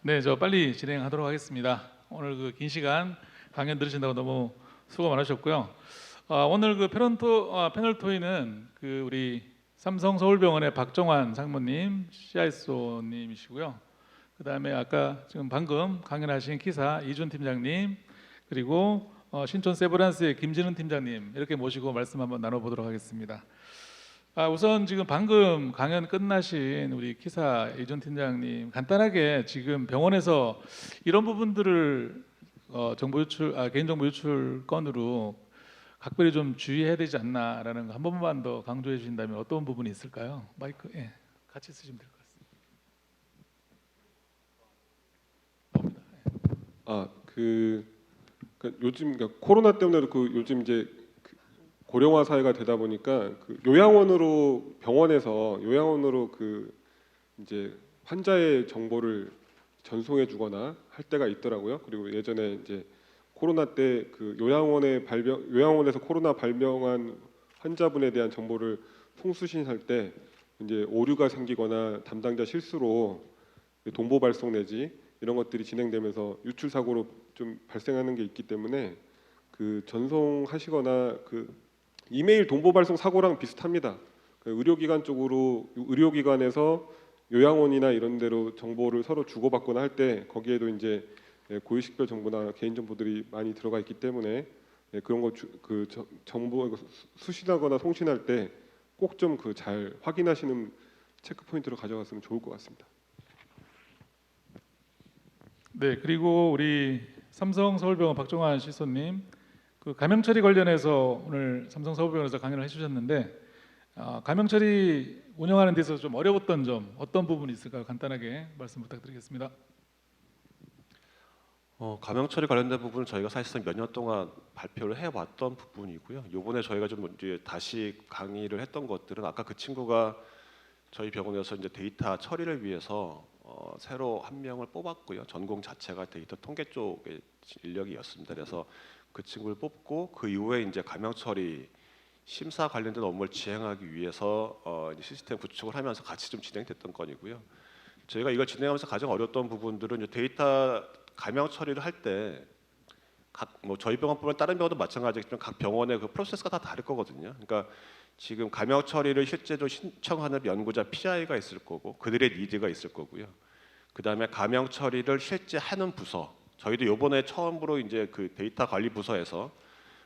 네, 저 빨리 진행하도록 하겠습니다. 오늘 그 긴 시간 강연 들으신다고 너무 수고 많으셨고요. 오늘 그 패널 토의는 그 우리 삼성 서울병원의 박정환 상무님, CISO님이시고요. 그다음에 아까 지금 방금 강연하신 기사 이준 팀장님, 그리고 신촌 세브란스의 김진은 팀장님 이렇게 모시고 말씀 한번 나눠보도록 하겠습니다. 우선 지금 방금 강연 끝나신 우리 기사 이준 팀장님, 간단하게 지금 병원에서 이런 부분들을 정보 유출, 개인정보 유출 건으로 각별히 좀 주의해야 되지 않나라는 거 한 번만 더 강조해 주신다면 어떤 부분이 있을까요? 마이크 같이 쓰시면 될 것 같습니다. 요즘 코로나 때문에도 요즘 이제 고령화 사회가 되다 보니까 요양원으로 병원에서 요양원으로 이제 환자의 정보를 전송해 주거나 할 때가 있더라고요. 그리고 예전에 이제 코로나 때 요양원에서 코로나 발병한 환자분에 대한 정보를 송수신할 때 이제 오류가 생기거나 담당자 실수로 동보 발송 내지 이런 것들이 진행되면서 유출 사고로 좀 발생하는 게 있기 때문에 전송하시거나 이메일 동보 발송 사고랑 비슷합니다. 의료기관에서 요양원이나 이런 데로 정보를 서로 주고받거나 할 때 거기에도 이제 고유식별 정보나 개인 정보들이 많이 들어가 있기 때문에 그런 거 정보 수신하거나 송신할 때 꼭 좀 잘 확인하시는 체크 포인트로 가져갔으면 좋을 것 같습니다. 네, 그리고 우리 삼성 서울병원 박정환 시소님, 그 감염 처리 관련해서 오늘 삼성 서울병원에서 강연을 해주셨는데 감염 처리 운영하는 데서 좀 어려웠던 점 어떤 부분이 있을까요? 간단하게 말씀 부탁드리겠습니다. 감염 처리 관련된 부분은 저희가 사실상 몇 년 동안 발표를 해왔던 부분이고요. 이번에 저희가 좀 이제 다시 강의를 했던 것들은 아까 그 친구가 저희 병원에서 이제 데이터 처리를 위해서 새로 한 명을 뽑았고요. 전공 자체가 데이터 통계 쪽의 인력이었습니다. 그래서 그 친구를 뽑고 그 이후에 이제 감염 처리 심사 관련된 업무를 진행하기 위해서 이제 시스템 구축을 하면서 같이 좀 진행됐던 건이고요. 저희가 이걸 진행하면서 가장 어려웠던 부분들은 이제 데이터 감염 처리를 할 때 저희 병원뿐만 다른 병원도 마찬가지겠지만 각 병원의 그 프로세스가 다 다를 거거든요. 그러니까 지금 감염 처리를 실제로 신청하는 연구자 PI가 있을 거고 그들의 니드가 있을 거고요. 그다음에 감염 처리를 실제 하는 부서, 저희도 이번에 처음으로 이제 그 데이터 관리 부서에서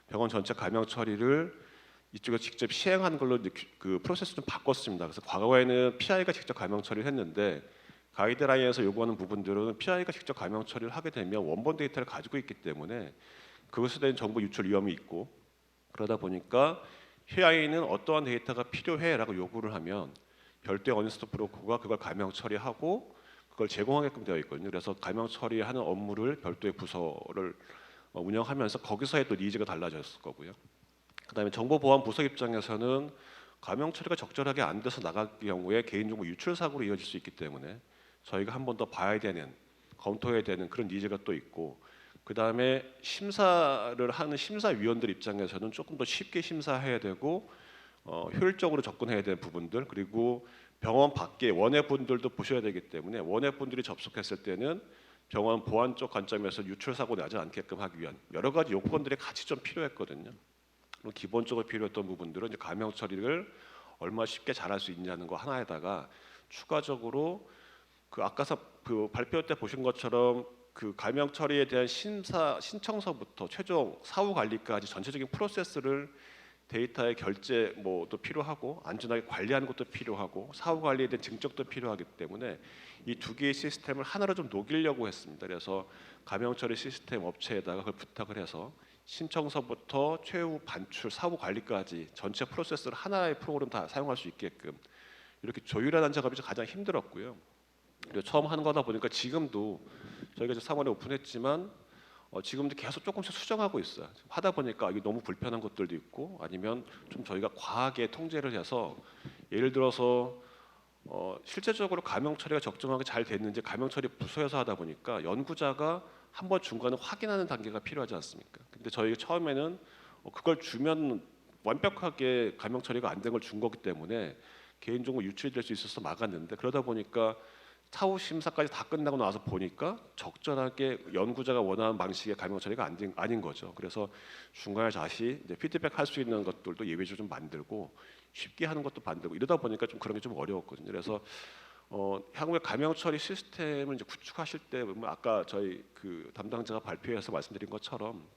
병원 전체 감염 처리를 이쪽에서 직접 시행하는 걸로 이제 그 프로세스 좀 바꿨습니다. 그래서 과거에는 PI가 직접 감염 처리를 했는데 가이드라인에서 요구하는 부분들은 PI가 직접 감염 처리를 하게 되면 원본 데이터를 가지고 있기 때문에 그것에 대한 정보 유출 위험이 있고, 그러다 보니까 PI는 어떠한 데이터가 필요해라고 요구를 하면 별도의 어니스트 브로커가 그걸 감염 처리하고 그걸 제공하게끔 되어 있거든요. 그래서 감염 처리하는 업무를 별도의 부서를 운영하면서 거기서의 또 니즈가 달라졌을 거고요. 그다음에 정보보안 부서 입장에서는 감염 처리가 적절하게 안 돼서 나갈 경우에 개인정보 유출 사고로 이어질 수 있기 때문에 저희가 한 번 더 봐야 되는, 검토해야 되는 그런 니즈가 또 있고, 그다음에 심사를 하는 심사위원들 입장에서는 조금 더 쉽게 심사해야 되고 효율적으로 접근해야 되는 부분들, 그리고 병원 밖에 원외분들도 보셔야 되기 때문에 원외분들이 접속했을 때는 병원 보안 쪽 관점에서 유출 사고 나지 않게끔 하기 위한 여러 가지 요건들이 같이 좀 필요했거든요. 기본적으로 필요했던 부분들은 이제 감염 처리를 얼마나 쉽게 잘할 수 있냐는 거 하나에다가 추가적으로 아까 발표 때 보신 것처럼 그 감염 처리에 대한 신청서부터 최종 사후 관리까지 전체적인 프로세스를 데이터의 결제 뭐도 필요하고 안전하게 관리하는 것도 필요하고 사후 관리에 대한 증적도 필요하기 때문에 이 두 개의 시스템을 하나로 좀 녹이려고 했습니다. 그래서 감염 처리 시스템 업체에다가 그걸 부탁을 해서 신청서부터 최후 반출, 사후 관리까지 전체 프로세스를 하나의 프로그램 다 사용할 수 있게끔 이렇게 조율하는 작업이 가장 힘들었고요. 그리고 처음 하는 거다 보니까 지금도 저희가 이제 3월에 오픈했지만 지금도 계속 조금씩 수정하고 있어요. 하다 보니까 이게 너무 불편한 것들도 있고 아니면 좀 저희가 과하게 통제를 해서 예를 들어서 실제적으로 감염 처리가 적정하게 잘 됐는지 감염 처리 부서에서 하다 보니까 연구자가 한번 중간에 확인하는 단계가 필요하지 않습니까? 근데 저희가 처음에는 그걸 주면 완벽하게 감염 처리가 안 된 걸 준 거기 때문에 개인정보 유출될 수 있어서 막았는데 그러다 보니까 사후 심사까지 다 끝나고 나서 보니까 적절하게 연구자가 원하는 방식의 감염 처리가 아닌 거죠. 그래서 중간에 다시 이제 피드백 할 수 있는 것들도 예외적으로 좀 만들고 쉽게 하는 것도 만들고 이러다 보니까 좀 그런 게 좀 어려웠거든요. 그래서 향후에 감염 처리 시스템을 이제 구축하실 때 보면 아까 저희 그 담당자가 발표해서 말씀드린 것처럼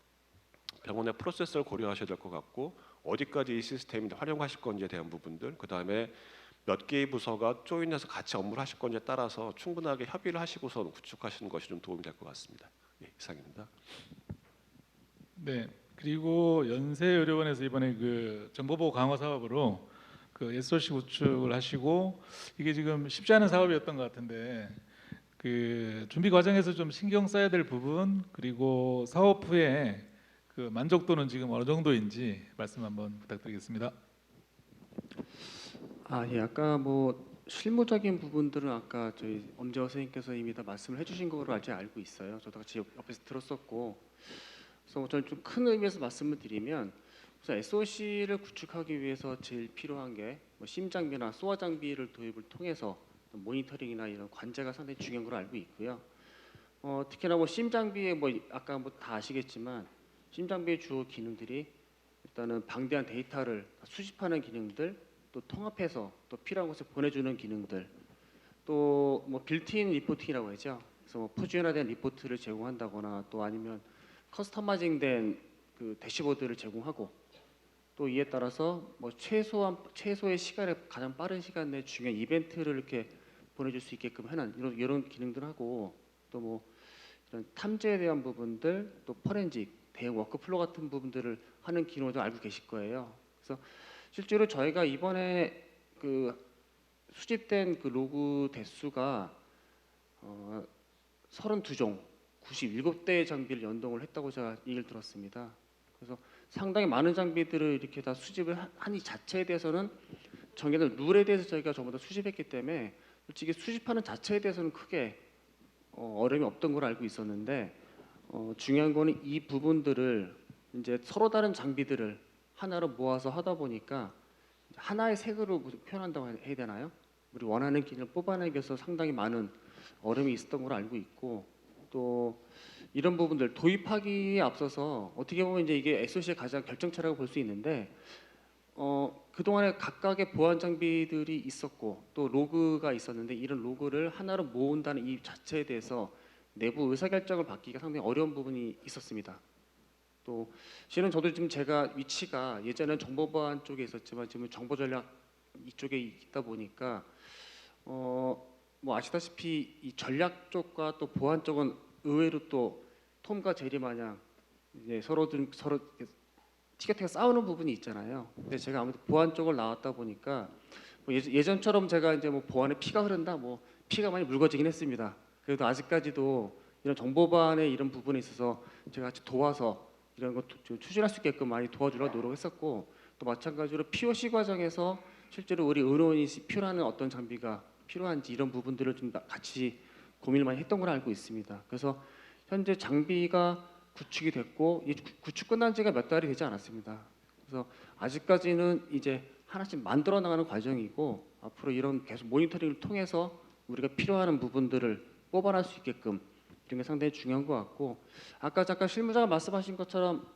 병원의 프로세스를 고려하셔야 될 것 같고 어디까지 이 시스템을 활용하실 건지에 대한 부분들, 그 다음에 몇 개의 부서가 조인해서 같이 업무를 하실 건지에 따라서 충분하게 협의를 하시고서 구축하시는 것이 좀 도움이 될 것 같습니다. 예, 이상입니다. 네. 그리고 연세의료원에서 이번에 그 정보보호 강화 사업으로 그 SOC 구축을 하시고 이게 지금 쉽지 않은 사업이었던 것 같은데 그 준비 과정에서 좀 신경 써야 될 부분 그리고 사업 후에 그 만족도는 지금 어느 정도인지 말씀 한번 부탁드리겠습니다. 예, 아까 뭐 실무적인 부분들은 아까 저희 엄재화 선생님께서 이미 다 말씀을 해주신 거로 아직 알고 있어요. 저도 같이 옆에서 들었었고, 그래서 저는 좀 큰 의미에서 말씀을 드리면, 우선 SOC를 구축하기 위해서 제일 필요한 게 뭐 심장비나 소아 장비를 도입을 통해서 모니터링이나 이런 관제가 상당히 중요한 걸 알고 있고요. 특히나 뭐 심장비에 뭐 아까 뭐 다 아시겠지만 심장비의 주요 기능들이 일단은 방대한 데이터를 수집하는 기능들, 또 통합해서 또 필요한 곳에 보내주는 기능들, 또 뭐 빌트인 리포팅이라고 하죠. 그래서 뭐 표준화된 리포트를 제공한다거나 또 아니면 커스터마이징된 그 대시보드를 제공하고 또 이에 따라서 뭐 최소의 시간에 가장 빠른 시간 내에 중요한 이벤트를 이렇게 보내줄 수 있게끔 하는 이런 기능들하고 또 뭐 이런 탐지에 대한 부분들, 또 포렌식 대형 워크플로우 같은 부분들을 하는 기능도 알고 계실 거예요. 그래서 실제로 저희가 이번에 그 수집된 그 로그 대수가 32종 97대의 장비를 연동을 했다고 제가 얘기를 들었습니다. 그래서 상당히 많은 장비들을 이렇게 다 수집을 한 이 자체에 대해서는 정해진 룰에 대해서 저희가 전부 다 수집했기 때문에 솔직히 수집하는 자체에 대해서는 크게 어려움이 없던 걸 알고 있었는데 중요한 거는 이 부분들을 이제 서로 다른 장비들을 하나로 모아서 하다 보니까 하나의 색으로 표현한다고 해야 되나요? 우리 원하는 기능을 뽑아내기 위해서 상당히 많은 어려움이 있었던 걸 알고 있고 또 이런 부분들 도입하기에 앞서서 어떻게 보면 이제 이게 SOC의 가장 결정체라고 볼 수 있는데 그동안에 각각의 보안 장비들이 있었고 또 로그가 있었는데 이런 로그를 하나로 모은다는 이 자체에 대해서 내부 의사결정을 받기가 상당히 어려운 부분이 있었습니다. 또 실은 저도 지금 제가 위치가 예전에는 정보보안 쪽에 있었지만 지금 정보전략 이쪽에 있다 보니까 뭐 아시다시피 이 전략 쪽과 또 보안 쪽은 의외로 또 톰과 제리 마냥 이제 서로 티격태격 싸우는 부분이 있잖아요. 근데 제가 아무래도 보안 쪽을 나왔다 보니까 뭐 예전처럼 제가 이제 뭐 보안에 피가 흐른다, 뭐 피가 많이 묽어지긴 했습니다. 그래도 아직까지도 이런 정보보안의 이런 부분에 있어서 제가 같이 도와서 이런 것 추진할 수 있게끔 많이 도와주려고 노력했었고 또 마찬가지로 POC 과정에서 실제로 우리 의료원이 필요한 어떤 장비가 필요한지 이런 부분들을 좀 같이 고민을 많이 했던 걸 알고 있습니다. 그래서 현재 장비가 구축이 됐고 이 구축 끝난 지가 몇 달이 되지 않았습니다. 그래서 아직까지는 이제 하나씩 만들어 나가는 과정이고 앞으로 이런 계속 모니터링을 통해서 우리가 필요한 부분들을 뽑아낼 수 있게끔 이런 게 상당히 중요한 것 같고 아까 잠깐 실무자가 말씀하신 것처럼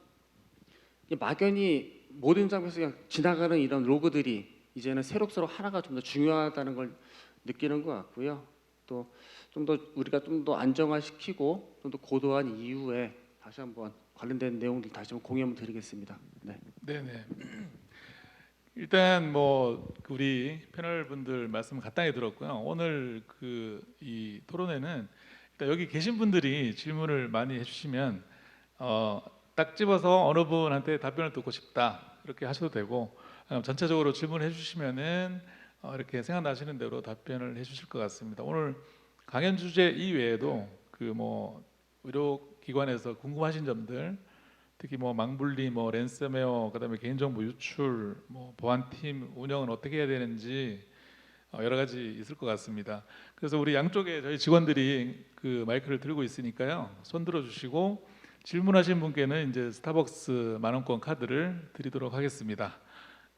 막연히 모든 장비에서 그냥 지나가는 이런 로그들이 이제는 새록새록 하나가 좀 더 중요하다는 걸 느끼는 것 같고요. 또 좀 더 우리가 좀 더 안정화시키고 좀 더 고도한 이후에 다시 한번 관련된 내용들 다시 한번 공유 한번 드리겠습니다. 네. 네네. 일단 뭐 우리 패널 분들 말씀 간단히 들었고요. 오늘 그 이 토론회는 일단 여기 계신 분들이 질문을 많이 해주시면 딱 집어서 어느 분한테 답변을 듣고 싶다 이렇게 하셔도 되고 전체적으로 질문해 주시면은 이렇게 생각나시는 대로 답변을 해주실 것 같습니다. 오늘 강연 주제 이외에도 그 뭐 의료기관에서 궁금하신 점들 특히 뭐 망불리, 뭐 랜섬웨어, 그다음에 개인정보 유출, 뭐 보안팀 운영은 어떻게 해야 되는지 여러 가지 있을 것 같습니다. 그래서 우리 양쪽에 저희 직원들이 그 마이크를 들고 있으니까요. 손 들어주시고 질문하신 분께는 이제 스타벅스 만원권 카드를 드리도록 하겠습니다.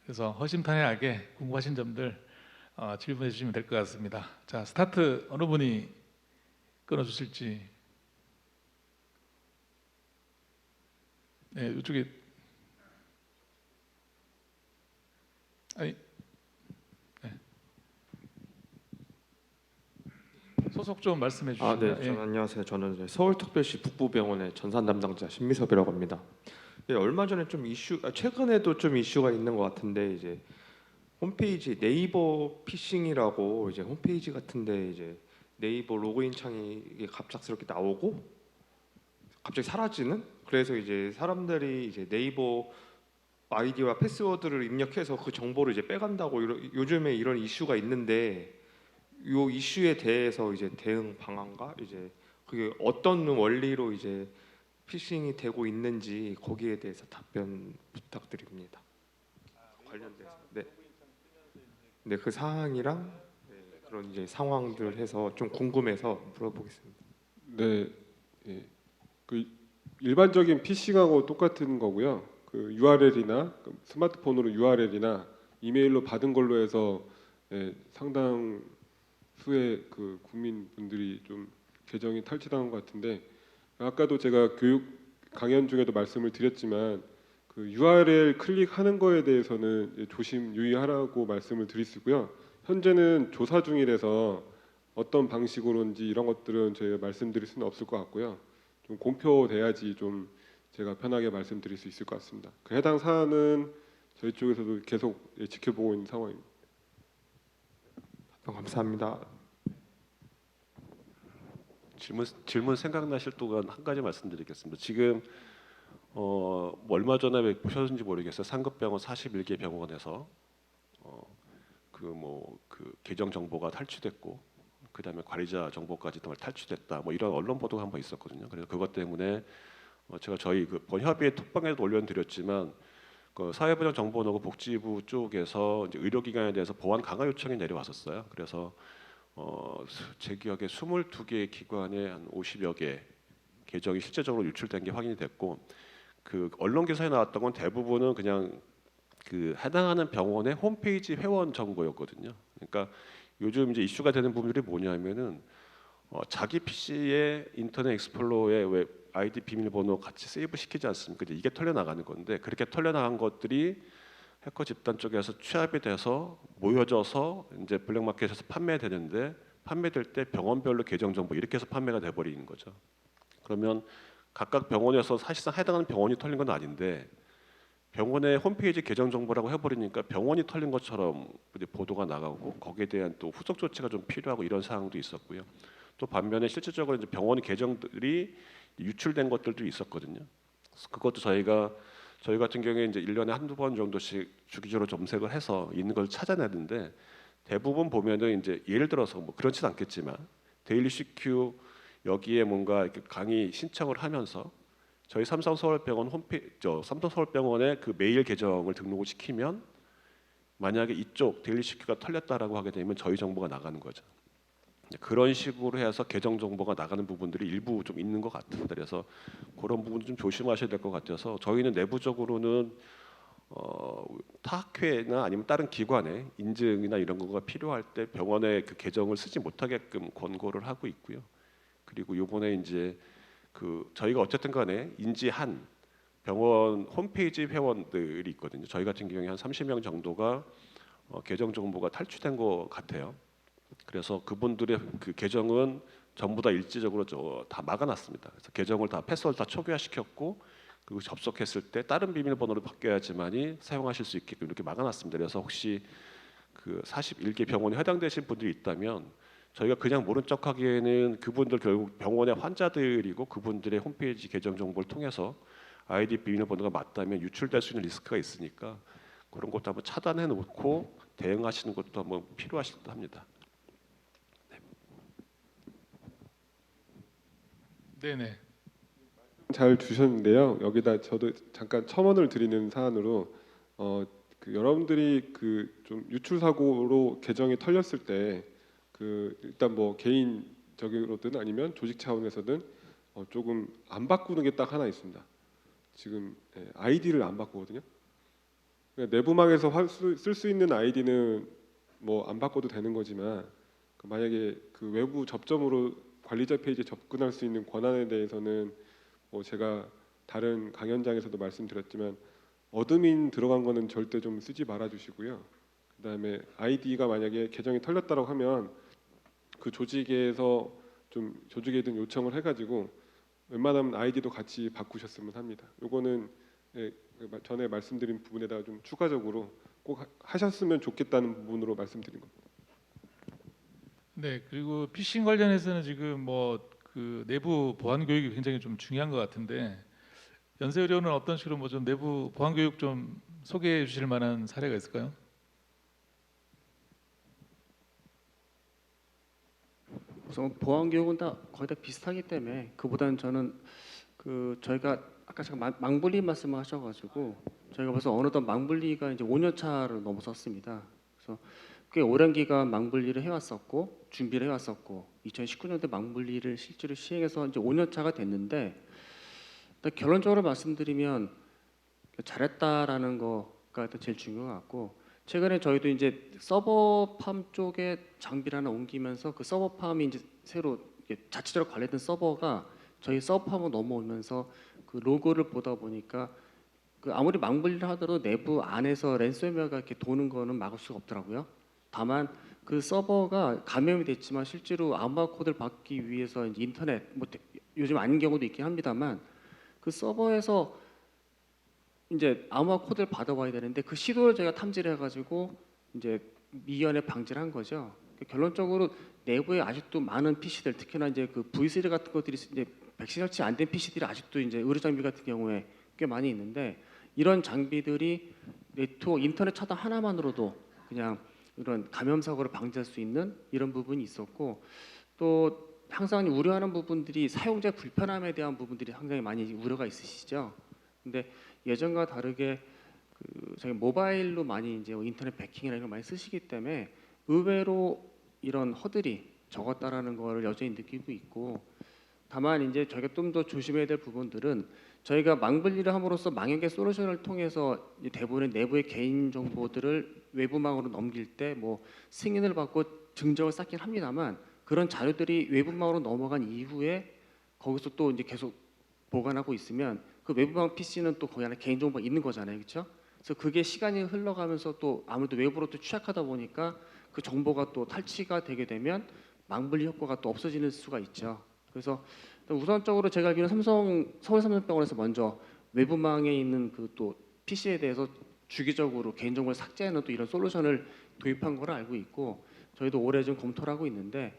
그래서 허심탄회하게 궁금하신 점들 질문해 주시면 될 것 같습니다. 자, 스타트 어느 분이 끊어 주실지. 네, 이쪽에 아니, 네. 소속 좀 말씀해 주시면. 네, 저는 안녕하세요. 저는 이제 서울특별시 북부병원의 전산 담당자 신미섭이라고 합니다. 얼마 전에 좀 최근에도 좀 이슈가 있는 것 같은데 이제 홈페이지 네이버 피싱이라고 이제 홈페이지 같은데 이제 네이버 로그인 창이 이게 갑작스럽게 나오고 갑자기 사라지는 그래서 이제 사람들이 이제 네이버 아이디와 패스워드를 입력해서 그 정보를 이제 빼간다고 요즘에 이런 이슈가 있는데 요 이슈에 대해서 이제 대응 방안과 이제 그게 어떤 원리로 이제 피싱이 되고 있는지 거기에 대해서 답변 부탁드립니다. 관련돼서 네, 그 사항이랑 그런 이제 상황들 해서 좀 궁금해서 물어보겠습니다. 네, 예. 그 일반적인 피싱하고 똑같은 거고요. 그 URL이나 스마트폰으로 URL이나 이메일로 받은 걸로 해서 상당수의 그 국민분들이 좀 계정이 탈취당한 것 같은데 아까도 제가 교육 강연 중에도 말씀을 드렸지만 그 URL 클릭하는 거에 대해서는 조심 유의하라고 말씀을 드리고요. 현재는 조사 중이라서 어떤 방식으로인지 이런 것들은 저희가 말씀드릴 수는 없을 것 같고요. 좀 공표돼야지 좀 제가 편하게 말씀드릴 수 있을 것 같습니다. 그 해당 사안은 저희 쪽에서도 계속 지켜보고 있는 상황입니다. 감사합니다. 질문 생각나실 동안 한 가지 말씀드리겠습니다. 지금 뭐 얼마 전에 보셨는지 모르겠어요. 상급병원 41개 병원에서 그 계정 정보가 탈취됐고 그다음에 관리자 정보까지도 탈취됐다. 뭐 이런 언론 보도가 한번 있었거든요. 그래서 그것 때문에 제가 저희 그 본협의회 톡방에도 올려드렸지만 그 사회보장정보노고 복지부 쪽에서 이제 의료기관에 대해서 보안 강화 요청이 내려왔었어요. 그래서 제 기억에 22개 기관에 한 50여 개 계정이 실제적으로 유출된 게 확인이 됐고 그 언론 기사에 나왔던 건 대부분은 그냥 그 해당하는 병원의 홈페이지 회원 정보였거든요. 그러니까 요즘 이제 이슈가 되는 부분들이 뭐냐면은 자기 PC에 인터넷 익스플로러에 왜 아이디 비밀번호 같이 세이브 시키지 않습니까? 이제 이게 털려 나가는 건데 그렇게 털려 나간 것들이 해커 집단 쪽에서 취합이 돼서 모여져서 이제 블랙마켓에서 판매되는데 판매될 때 병원별로 계정 정보 이렇게 해서 판매가 돼 버리는 거죠. 그러면 각각 병원에서 사실상 해당하는 병원이 털린 건 아닌데 병원의 홈페이지 계정 정보라고 해버리니까 병원이 털린 것처럼 이제 보도가 나가고 거기에 대한 또 후속 조치가 좀 필요하고 이런 사항도 있었고요. 또 반면에 실질적으로 이제 병원 계정들이 유출된 것들도 있었거든요. 그것도 저희 같은 경우에 이제 1년에 한두 번 정도씩 주기적으로 점색을 해서 있는 걸 찾아내는데 대부분 보면은 이제 예를 들어서 뭐 그렇진 않겠지만 데일리 CQ 여기에 뭔가 이렇게 강의 신청을 하면서 저희 삼성서울병원 삼성서울병원의 그 메일 계정을 등록을 시키면 만약에 이쪽 데일리 CQ가 털렸다라고 하게 되면 저희 정보가 나가는 거죠. 그런 식으로 해서 계정 정보가 나가는 부분들이 일부 좀 있는 것 같습니다. 그래서 그런 부분 좀 조심하셔야 될 것 같아서 저희는 내부적으로는 타학회나 아니면 다른 기관의 인증이나 이런 거가 필요할 때 병원에 그 계정을 쓰지 못하게끔 권고를 하고 있고요. 그리고 요번에 이제 그 저희가 어쨌든 간에 인지한 병원 홈페이지 회원들이 있거든요. 저희 같은 경우에 한 30명 정도가 계정 정보가 탈취된 것 같아요. 그래서 그분들의 그 계정은 전부 다 일지적으로 다 막아놨습니다. 그래서 계정을 다 패스워드 다 초기화시켰고 그리고 접속했을 때 다른 비밀번호로 바뀌어야지만이 사용하실 수 있게끔 이렇게 막아놨습니다. 그래서 혹시 그 41개 병원에 해당되신 분들이 있다면 저희가 그냥 모른 척하기에는 그분들 결국 병원의 환자들이고 그분들의 홈페이지 계정 정보를 통해서 아이디 비밀번호가 맞다면 유출될 수 있는 리스크가 있으니까 그런 것도 한번 차단해 놓고 대응하시는 것도 한번 필요하실 듯 합니다. 네네. 잘 주셨는데요. 여기다 저도 잠깐 첨언을 드리는 사안으로 그 여러분들이 그 좀 유출 사고로 계정이 털렸을 때 그 일단 뭐 개인적으로든 아니면 조직 차원에서든 조금 안 바꾸는 게 딱 하나 있습니다. 지금 아이디를 안 바꾸거든요. 그러니까 내부망에서 쓸 수 있는 아이디는 뭐 안 바꿔도 되는 거지만 만약에 그 외부 접점으로 관리자 페이지에 접근할 수 있는 권한에 대해서는 뭐 제가 다른 강연장에서도 말씀드렸지만 어드민 들어간 거는 절대 좀 쓰지 말아 주시고요. 그다음에 아이디가 만약에 계정이 털렸다고 하면 그 조직에서 좀 조직에든 요청을 해가지고 웬만하면 아이디도 같이 바꾸셨으면 합니다. 요거는 예, 전에 말씀드린 부분에다가 좀 추가적으로 꼭 하셨으면 좋겠다는 부분으로 말씀드린 겁니다. 네, 그리고 피싱 관련해서는 지금 뭐 그 내부 보안 교육이 굉장히 좀 중요한 것 같은데 연세의료는 어떤 식으로 뭐 좀 내부 보안 교육 좀 소개해 주실 만한 사례가 있을까요? 우선 보안 교육은 다 거의 다 비슷하기 때문에 그보다는 저는 저희가 아까 잠깐 망분리 말씀하셔가지고 저희가 벌써 어느덧 망분리가 이제 5년 차를 넘어섰습니다. 그래서 꽤 오랜 기간 망분리를 해왔었고 준비를 해왔었고 2019년도에 망분리를 실제로 시행해서 이제 5년 차가 됐는데 일단 결론적으로 말씀드리면 잘했다라는 거가 일단 제일 중요한 것 같고 최근에 저희도 이제 서버팜 쪽에 장비를 하나 옮기면서 그 서버팜이 이제 새로 자체적으로 관리된 서버가 저희 서버팜으로 넘어오면서 그 로고를 보다 보니까 그 아무리 망분리를 하더라도 내부 안에서 랜섬웨어가 이렇게 도는 거는 막을 수가 없더라고요. 다만 그 서버가 감염이 됐지만 실제로 암호화 코드를 받기 위해서 이제 인터넷 뭐 요즘 아닌 경우도 있긴 합니다만 그 서버에서 이제 암호화 코드를 받아와야 되는데 그 시도를 저희가 탐지를 해가지고 이제 미연에 방지를 한 거죠. 결론적으로 내부에 아직도 많은 PC들 특히나 이제 그 V3 같은 것들이 이제 백신 설치 안 된 PC들이 아직도 이제 의료 장비 같은 경우에 꽤 많이 있는데 이런 장비들이 네트워크 인터넷 차단 하나만으로도 그냥 이런 감염 사고를 방지할 수 있는 이런 부분이 있었고 또 항상 우려하는 부분들이 사용자 불편함에 대한 부분들이 상당히 많이 우려가 있으시죠. 근데 예전과 다르게 저희 모바일로 많이 이제 인터넷 해킹이나 이런 걸 많이 쓰시기 때문에 의외로 이런 허들이 적었다라는 거를 여전히 느끼고 있고 다만 이제 저희가 좀 더 조심해야 될 부분들은 저희가 망분리를 함으로써 망연계 솔루션을 통해서 대부분의 내부의 개인 정보들을 외부망으로 넘길 때 뭐 승인을 받고 증정을 쌓긴 합니다만 그런 자료들이 외부망으로 넘어간 이후에 거기서 또 이제 계속 보관하고 있으면 그 외부망 PC는 또 거기 안에 개인 정보가 있는 거잖아요, 그렇죠? 그래서 그게 시간이 흘러가면서 또 아무래도 외부로 또 취약하다 보니까 그 정보가 또 탈취가 되게 되면 망분리 효과가 또 없어지는 수가 있죠. 그래서 우선적으로 제가 알기로는 서울 삼성병원에서 먼저 외부망에 있는 그 또 PC에 대해서 주기적으로 개인정보를 삭제하는 또 이런 솔루션을 도입한 걸로 알고 있고 저희도 올해 좀 검토를 하고 있는데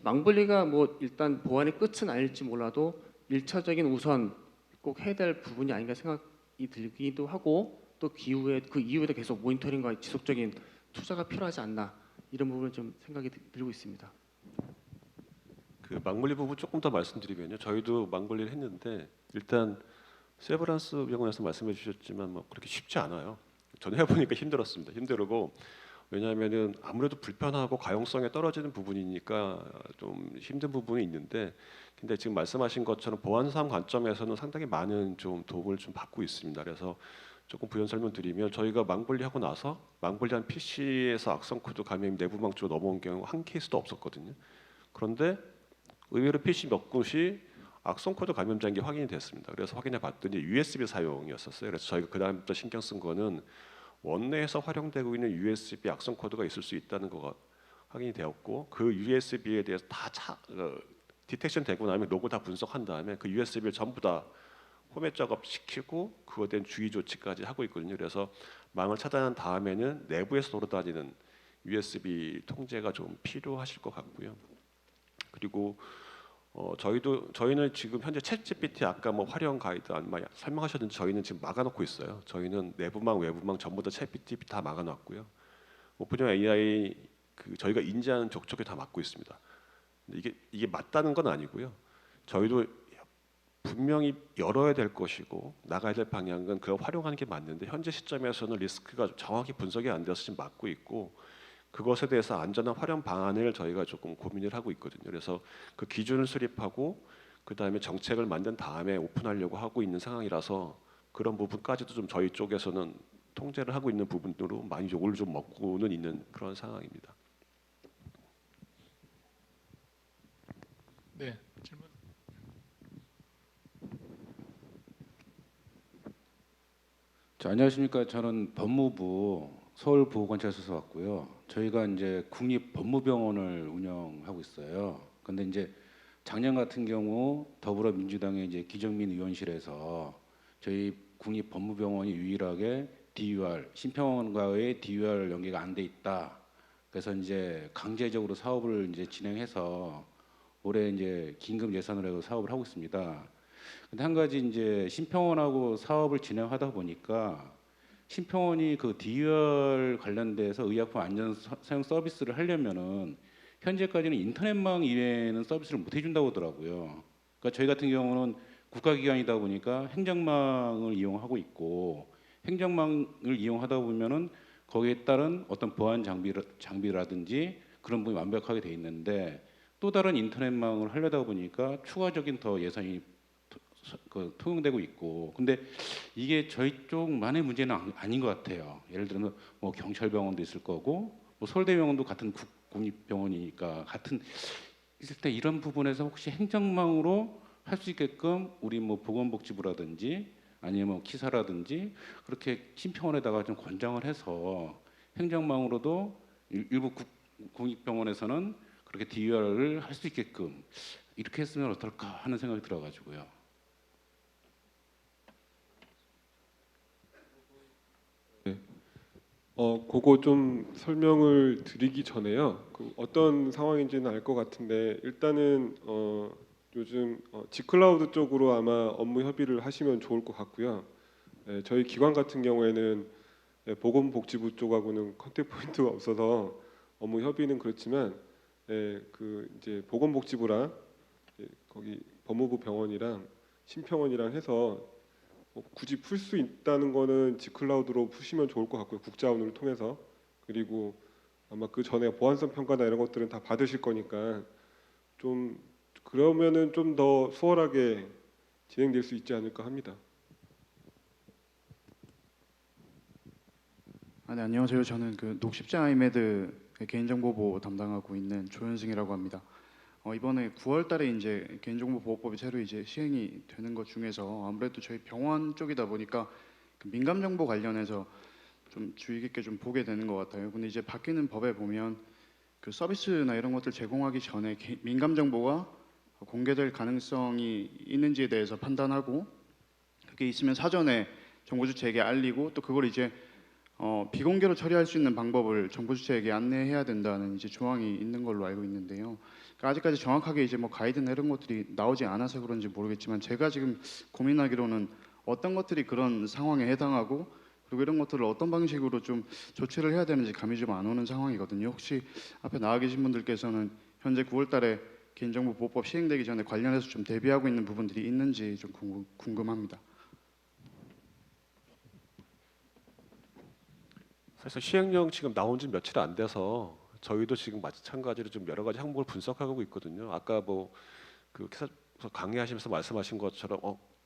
망분리가 뭐 일단 보안의 끝은 아닐지 몰라도 1차적인 우선 꼭 해야 될 부분이 아닌가 생각이 들기도 하고 또 그 이후에도 계속 모니터링과 지속적인 투자가 필요하지 않나 이런 부분을 좀 생각이 들고 있습니다. 그 망분리 부분 조금 더 말씀드리면요. 저희도 망분리를 했는데 일단 세브란스 병원에서 말씀해 주셨지만 뭐 그렇게 쉽지 않아요. 저는 해보니까 힘들었습니다. 힘들고 왜냐하면은 아무래도 불편하고 가용성에 떨어지는 부분이니까 좀 힘든 부분이 있는데 근데 지금 말씀하신 것처럼 보안상 관점에서는 상당히 많은 좀 도움을 좀 받고 있습니다. 그래서 조금 부연 설명드리면 저희가 망분리하고 나서 망분리한 PC에서 악성 코드 감염이 내부망 쪽으로 넘어온 경우 한 케이스도 없었거든요. 그런데 의외로 PC 몇 곳이 악성 코드 감염자인 게 확인이 됐습니다. 그래서 확인해 봤더니 USB 사용이었었어요. 그래서 저희가 그 다음부터 신경 쓴 거는 원내에서 활용되고 있는 USB 악성 코드가 있을 수 있다는 거가 확인이 되었고 그 USB에 대해서 다 디텍션 되고 나면 로고 다 분석한 다음에 그 USB를 전부 다 포맷 작업시키고 그거에 대한 주의 조치까지 하고 있거든요. 그래서 망을 차단한 다음에는 내부에서 돌아다니는 USB 통제가 좀 필요하실 것 같고요. 그리고 저희는 지금 현재 챗GPT 아까 뭐 활용 가이드 설명하셨는지 저희는 지금 막아놓고 있어요. 저희는 내부망, 외부망 전부 다 챗GPT 다 막아놨고요. 오픈형 AI 저희가 인지하는 족족에 다 막고 있습니다. 이게 맞다는 건 아니고요. 저희도 분명히 열어야 될 것이고 나가야 될 방향은 그걸 활용하는 게 맞는데 현재 시점에서는 리스크가 정확히 분석이 안 돼서 지금 막고 있고 그것에 대해서 안전한 활용 방안을 저희가 조금 고민을 하고 있거든요. 그래서 그 기준을 수립하고 그 다음에 정책을 만든 다음에 오픈하려고 하고 있는 상황이라서 그런 부분까지도 좀 저희 쪽에서는 통제를 하고 있는 부분으로 많이 욕을 좀 먹고는 있는 그런 상황입니다. 네, 질문. 안녕하십니까. 저는 법무부 서울보건관찰소에서 왔고요. 저희가 이제 국립법무병원을 운영하고 있어요. 근데 이제 작년 같은 경우 더불어민주당의 이제 기정민 의원실에서 저희 국립법무병원이 유일하게 DUR 심평원과의 DUR 연계가 안 돼 있다. 그래서 이제 강제적으로 사업을 이제 진행해서 올해 이제 긴급 예산으로 해서 사업을 하고 있습니다. 근데 한 가지 이제 심평원하고 사업을 진행하다 보니까 심평원이 그 DUR 관련돼서 의약품 안전 사용 서비스를 하려면은 현재까지는 인터넷망 이외에는 서비스를 못 해준다고 하더라고요. 그러니까 저희 같은 경우는 국가기관이다 보니까 행정망을 이용하고 있고 행정망을 이용하다 보면은 거기에 따른 어떤 보안 장비라든지 그런 부분이 완벽하게 돼 있는데 또 다른 인터넷망을 하려다 보니까 추가적인 더 예산이 통용되고 있고, 근데 이게 저희 쪽만의 문제는 아닌 것 같아요. 예를 들면 뭐 경찰병원도 있을 거고, 뭐 서울대병원도 같은 국립병원이니까 같은 있을 때 이런 부분에서 혹시 행정망으로 할 수 있게끔 우리 뭐 보건복지부라든지 아니면 뭐 키사라든지 그렇게 심평원에다가 좀 권장을 해서 행정망으로도 일부 국립병원에서는 그렇게 DUR을 할 수 있게끔 이렇게 했으면 어떨까 하는 생각이 들어가지고요. 그거 좀 설명을 드리기 전에요. 그 어떤 상황인지는 알 것 같은데 일단은 요즘 G클라우드 쪽으로 아마 업무 협의를 하시면 좋을 것 같고요. 저희 기관 같은 경우에는 보건복지부 쪽하고는 컨택 포인트가 없어서 업무 협의는 그렇지만 그 이제 보건복지부랑 거기 법무부 병원이랑 심평원이랑 해서 굳이 풀 수 있다는 거는 G클라우드로 푸시면 좋을 것 같고요. 국자원을 통해서. 그리고 아마 그 전에 보안성 평가나 이런 것들은 다 받으실 거니까 좀 그러면은 좀 더 수월하게 진행될 수 있지 않을까 합니다. 네, 안녕하세요. 저는 그 녹십자 아이메드 개인정보보호 담당하고 있는 조현승이라고 합니다. 이번에 9월달에 이제 개인정보보호법이 새로 이제 시행이 되는 것 중에서 아무래도 저희 병원 쪽이다 보니까 그 민감정보 관련해서 좀 주의 깊게 좀 보게 되는 것 같아요. 근데 이제 바뀌는 법에 보면 그 서비스나 이런 것들 제공하기 전에 민감정보가 공개될 가능성이 있는지에 대해서 판단하고 그게 있으면 사전에 정보 주체에게 알리고 또 그걸 이제 비공개로 처리할 수 있는 방법을 정보 주체에게 안내해야 된다는 이제 조항이 있는 걸로 알고 있는데요. 그러니까 아직까지 정확하게 이제 뭐 가이드나 이런 것들이 나오지 않아서 그런지 모르겠지만 제가 지금 고민하기로는 어떤 것들이 그런 상황에 해당하고 그리고 이런 것들을 어떤 방식으로 좀 조치를 해야 되는지 감이 좀 안 오는 상황이거든요. 혹시 앞에 나와 계신 분들께서는 현재 9월달에 개인정보보호법 시행되기 전에 관련해서 좀 대비하고 있는 부분들이 있는지 좀 궁금합니다. 사실 시행령 지금 나온 지 며칠 안 돼서 저희도 지금 마찬가지로 좀 여러 가지 항목을 분석하고 있거든요. 아까 뭐 그 강의하시면서 말씀하신 것처럼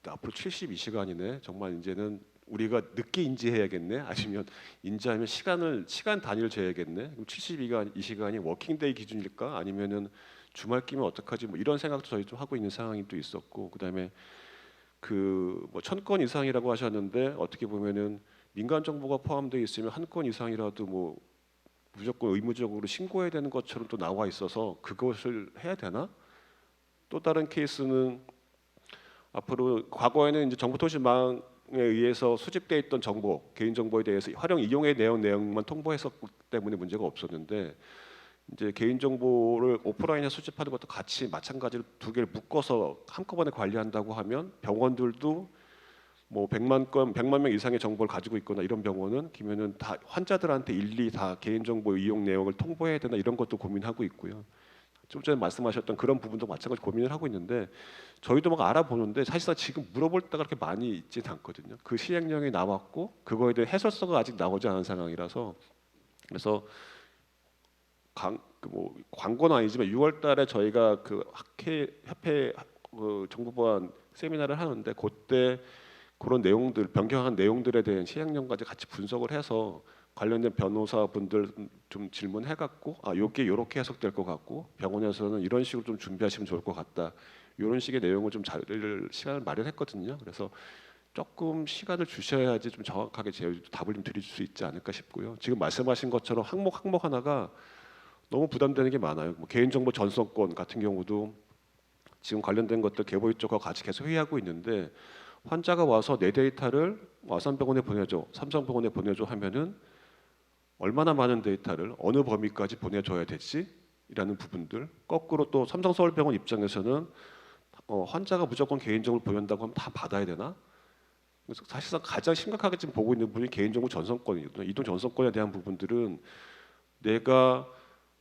앞으로 72시간이네. 정말 이제는 우리가 늦게 인지해야겠네. 아니면 인지하면 시간 단위를 재야겠네. 그럼 72시간 이 시간이 워킹데이 기준일까? 아니면은 주말 끼면 어떡하지? 뭐 이런 생각도 저희 좀 하고 있는 상황이 또 있었고, 그다음에 그 뭐 1000건 이상이라고 하셨는데 어떻게 보면은 민간 정보가 포함되어 있으면 한 건 이상이라도 뭐 무조건 의무적으로 신고해야 되는 것처럼 또 나와 있어서 그것을 해야 되나? 또 다른 케이스는 앞으로 과거에는 이제 정보통신망에 의해서 수집돼 있던 정보, 개인 정보에 대해서 활용 이용의 내용만 통보했었기 때문에 문제가 없었는데 이제 개인 정보를 오프라인에 수집하는 것도 같이 마찬가지로 두 개를 묶어서 한꺼번에 관리한다고 하면 병원들도 뭐 100만 명 이상의 정보를 가지고 있거나 이런 병원은 그러면은 다 환자들한테 일일이 다 개인 정보 이용 내역을 통보해야 되나 이런 것도 고민하고 있고요. 좀 전에 말씀하셨던 그런 부분도 마찬가지로 고민을 하고 있는데 저희도 막 알아보는데 사실상 지금 물어볼 때가 그렇게 많이 있지는 않거든요. 그 시행령이 나왔고 그거에 대한 해설서가 아직 나오지 않은 상황이라서 그래서 뭐 광고는 아니지만 6월달에 저희가 그 학회 협회 그 정보보안 세미나를 하는데 그때 그런 내용들 변경한 내용들에 대한 시행령까지 같이 분석을 해서 관련된 변호사분들 좀 질문해갖고 요게 이렇게 해석될 것 같고 병원에서는 이런 식으로 좀 준비하시면 좋을 것 같다. 이런 식의 내용을 좀 자료를 시간을 마련했거든요. 그래서 조금 시간을 주셔야지 좀 정확하게 제가 답을 좀 드릴 수 있지 않을까 싶고요. 지금 말씀하신 것처럼 항목 하나가 너무 부담되는 게 많아요. 뭐 개인정보 전송권 같은 경우도 지금 관련된 것들 개보위 쪽과 같이 계속 회의하고 있는데 환자가 와서 내 데이터를 와산병원에 보내줘, 삼성병원에 보내줘 하면은 얼마나 많은 데이터를 어느 범위까지 보내줘야 되지? 이라는 부분들. 거꾸로 또 삼성서울병원 입장에서는 환자가 무조건 개인정보를 보낸다고 하면 다 받아야 되나? 그래서 사실상 가장 심각하게 지금 보고 있는 부분이 개인정보 전송권이거든요. 이동 전송권에 대한 부분들은 내가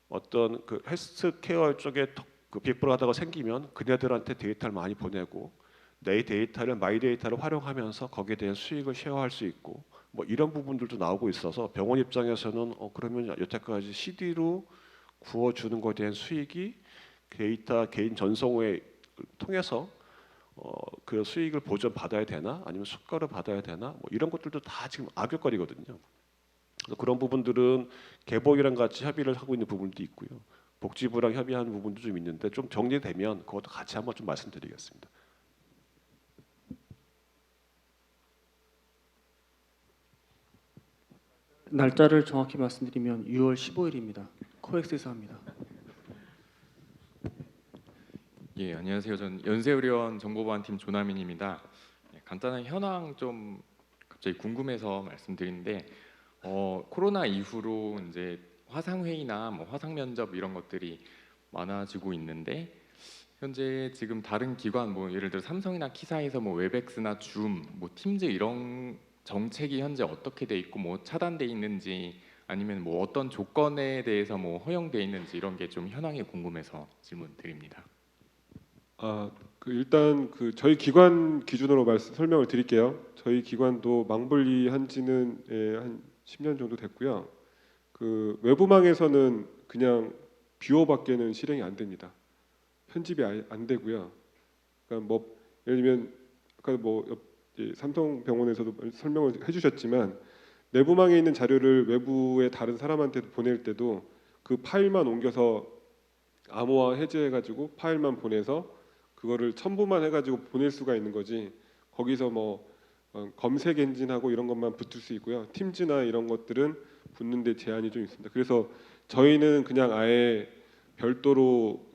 어떤 그 헬스케어 쪽에 그 빅브라더가 생기면 그네들한테 데이터를 많이 보내고 내 데이터를 마이 데이터를 활용하면서 거기에 대한 수익을 쉐어할 수 있고 뭐 이런 부분들도 나오고 있어서 병원 입장에서는 그러면 여태까지 CD로 구워주는 것에 대한 수익이 데이터 개인 전송을 통해서 그 수익을 보전 받아야 되나 아니면 수가를 받아야 되나 뭐 이런 것들도 다 지금 악일거리거든요. 그래서 그런 부분들은 개보이랑 같이 협의를 하고 있는 부분도 있고요. 복지부랑 협의하는 부분도 좀 있는데 좀 정리되면 그것도 같이 한번 좀 말씀드리겠습니다. 날짜를 정확히 말씀드리면 6월 15일입니다. 코엑스에서 합니다. 예, 안녕하세요. 전 연세의료원 정보보안팀 조남인입니다. 간단한 현황 좀 갑자기 궁금해서 말씀드리는데 코로나 이후로 이제 화상 회의나 뭐 화상 면접 이런 것들이 많아지고 있는데 현재 지금 다른 기관 뭐 예를 들어 삼성이나 키사에서 뭐 웹엑스나 줌, 뭐 팀즈 이런 정책이 현재 어떻게 돼 있고 뭐 차단돼 있는지 아니면 뭐 어떤 조건에 대해서 뭐 허용돼 있는지 이런 게 좀 현황이 궁금해서 질문 드립니다. 일단 저희 기관 기준으로 설명을 드릴게요. 저희 기관도 망분리한 지는 한 10년 정도 됐고요. 외부망에서는 그냥 뷰어밖에는 실행이 안 됩니다. 편집이 안 되고요. 그러니까 뭐 예를 들면 아까 삼성병원에서도 설명을 해주셨지만 내부망에 있는 자료를 외부의 다른 사람한테 보낼 때도 그 파일만 옮겨서 암호화 해제해가지고 파일만 보내서 그거를 첨부만 해가지고 보낼 수가 있는 거지. 거기서 뭐 검색 엔진하고 이런 것만 붙을 수 있고요. 팀즈나 이런 것들은 붙는데 제한이 좀 있습니다. 그래서 저희는 그냥 아예 별도로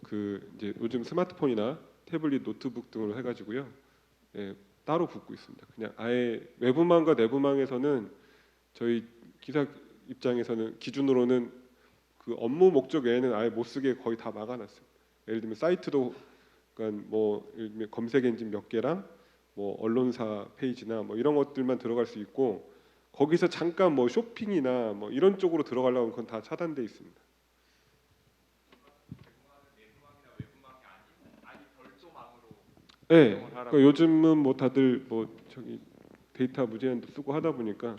이제 요즘 스마트폰이나 태블릿, 노트북 등으로 해가지고요. 따로 붙고 있습니다. 그냥 아예 외부망과 내부망에서는 저희 기사 입장에서는 기준으로는 그 업무 목적 외에는 아예 못 쓰게 거의 다 막아놨어요. 예를 들면 사이트도 그러니까 뭐 예를 들면 검색 엔진 몇 개랑 뭐 언론사 페이지나 뭐 이런 것들만 들어갈 수 있고 거기서 잠깐 뭐 쇼핑이나 뭐 이런 쪽으로 들어가려면 그건 다 차단돼 있습니다. 네, 그러니까 요즘은 뭐 다들 뭐 데이터 무제한도 쓰고 하다 보니까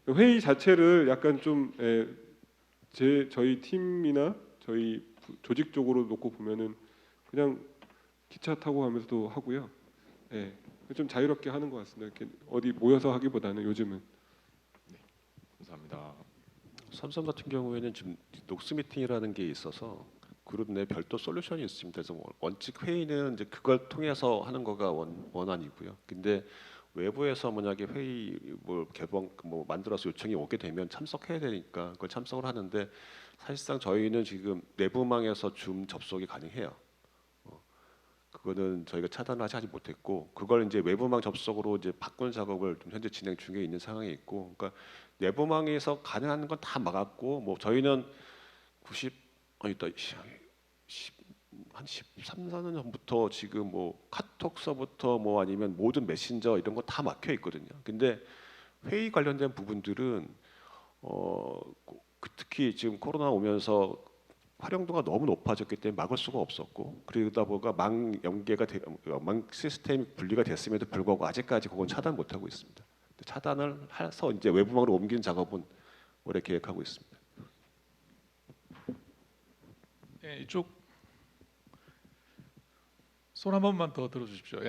회의 자체를 약간 좀 저희 팀이나 저희 조직적으로 놓고 보면은 그냥 기차 타고 가면서도 하고요. 좀 자유롭게 하는 것 같습니다. 이렇게 어디 모여서 하기보다는 요즘은. 감사합니다. 삼성 같은 경우에는 지금 녹스 미팅이라는 게 있어서 그룹 내 별도 솔루션이 있습니다. 그래서 원칙 회의는 이제 그걸 통해서 하는 거가 원안이고요. 근데 외부에서 만약에 회의 뭐 개방 뭐 만들어서 요청이 오게 되면 참석해야 되니까 그걸 참석을 하는데 사실상 저희는 지금 내부망에서 줌 접속이 가능해요. 그거는 저희가 차단을 하지 못했고 그걸 이제 외부망 접속으로 이제 바꾸는 작업을 좀 현재 진행 중에 있는 상황이 있고 그러니까 내부망에서 가능한 건 다 막았고 뭐 저희는 13, 14년 전부터 지금 뭐 카톡서부터 뭐 아니면 모든 메신저 이런 거 다 막혀 있거든요. 근데 회의 관련된 부분들은 특히 지금 코로나 오면서 활용도가 너무 높아졌기 때문에 막을 수가 없었고 그러다 보니까 망 시스템이 분리가 됐음에도 불구하고 아직까지 그건 차단 못 하고 있습니다. 차단을 해서 이제 외부망으로 옮기는 작업은 올해 계획하고 있습니다. 이쪽 손 한 번만 더 들어주십시오.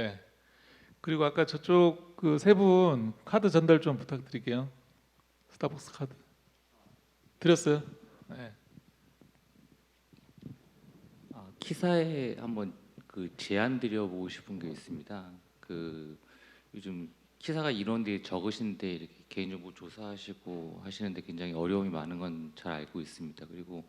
그리고 아까 저쪽 그 세 분 카드 전달 좀 부탁드릴게요. 스타벅스 카드 드렸어요. 네. 키사에 한번 그 제안 드려보고 싶은 게 있습니다. 그 요즘 키사가 인원들이 적으신데 이렇게 개인정보 조사하시고 하시는데 굉장히 어려움이 많은 건 잘 알고 있습니다. 그리고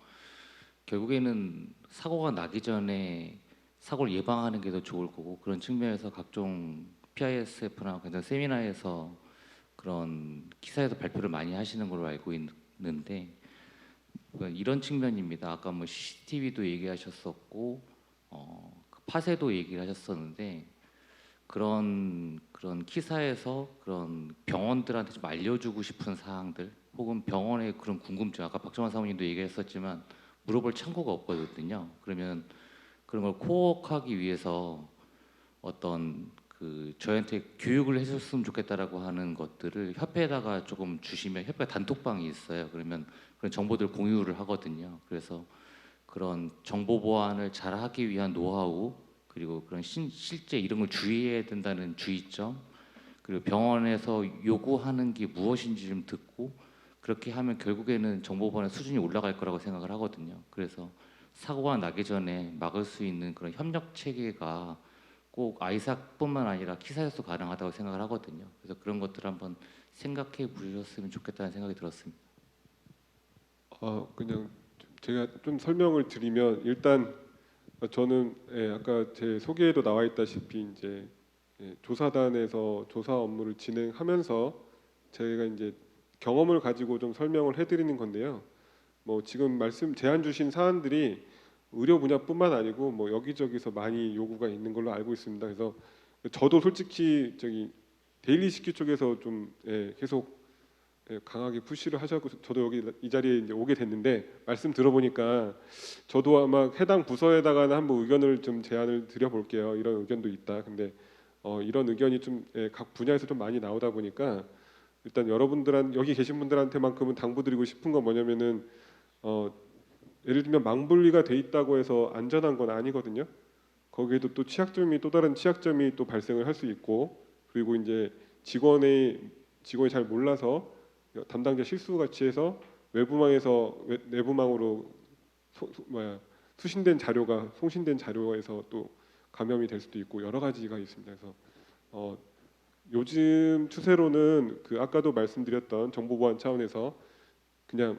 결국에는 사고가 나기 전에 사고를 예방하는 게 더 좋을 거고, 그런 측면에서 각종 PISF나 같은 세미나에서 그런 기사에서 발표를 많이 하시는 걸로 알고 있는데, 그러니까 이런 측면입니다. 아까 뭐 CCTV도 얘기하셨었고 그 파쇄도 얘기를 하셨었는데, 그런 기사에서 그런 병원들한테 좀 알려주고 싶은 사항들, 혹은 병원의 그런 궁금증, 아까 박정환 사모님도 얘기했었지만 물어볼 창구가 없거든요. 그러면 그런 걸 코어하기 위해서 어떤 그 저희한테 교육을 해줬으면 좋겠다라고 하는 것들을 협회에다가 조금 주시면, 협회 단톡방이 있어요. 그러면 그런 정보들 공유를 하거든요. 그래서 그런 정보 보안을 잘 하기 위한 노하우, 그리고 그런 실제 이런 걸 주의해야 된다는 주의점, 그리고 병원에서 요구하는 게 무엇인지 좀 듣고, 그렇게 하면 결국에는 정보 보안의 수준이 올라갈 거라고 생각을 하거든요. 그래서 사고가 나기 전에 막을 수 있는 그런 협력 체계가 꼭 아이삭뿐만 아니라 키사에서도 가능하다고 생각을 하거든요. 그래서 그런 것들을 한번 생각해 보셨으면 좋겠다는 생각이 들었습니다. 그냥 제가 좀 설명을 드리면, 일단 저는 아까 제 소개에도 나와 있다시피 이제 조사단에서 조사 업무를 진행하면서 제가 이제 경험을 가지고 좀 설명을 해드리는 건데요. 뭐 지금 제안 주신 사안들이 의료 분야뿐만 아니고 뭐 여기저기서 많이 요구가 있는 걸로 알고 있습니다. 그래서 저도 솔직히 저기 데일리 시큐 쪽에서 좀 계속 강하게 푸시를 하셔고 저도 여기 이 자리에 이제 오게 됐는데, 말씀 들어보니까 저도 아마 해당 부서에다가는 한번 의견을 좀 제안을 드려볼게요. 이런 의견도 있다. 근데 이런 의견이 좀 각 분야에서 좀 많이 나오다 보니까 일단 여기 계신 분들한테만큼은 당부드리고 싶은 건 뭐냐면은 예를 들면 망분리가 돼 있다고 해서 안전한 건 아니거든요. 거기에도 또 또 다른 취약점이 또 발생을 할 수 있고, 그리고 이제 직원이 잘 몰라서 담당자 실수같이 해서 외부망에서 내부망으로 수신된 자료가 송신된 자료에서 또 감염이 될 수도 있고 여러 가지가 있습니다. 그래서 요즘 추세로는 그 아까도 말씀드렸던 정보보안 차원에서 그냥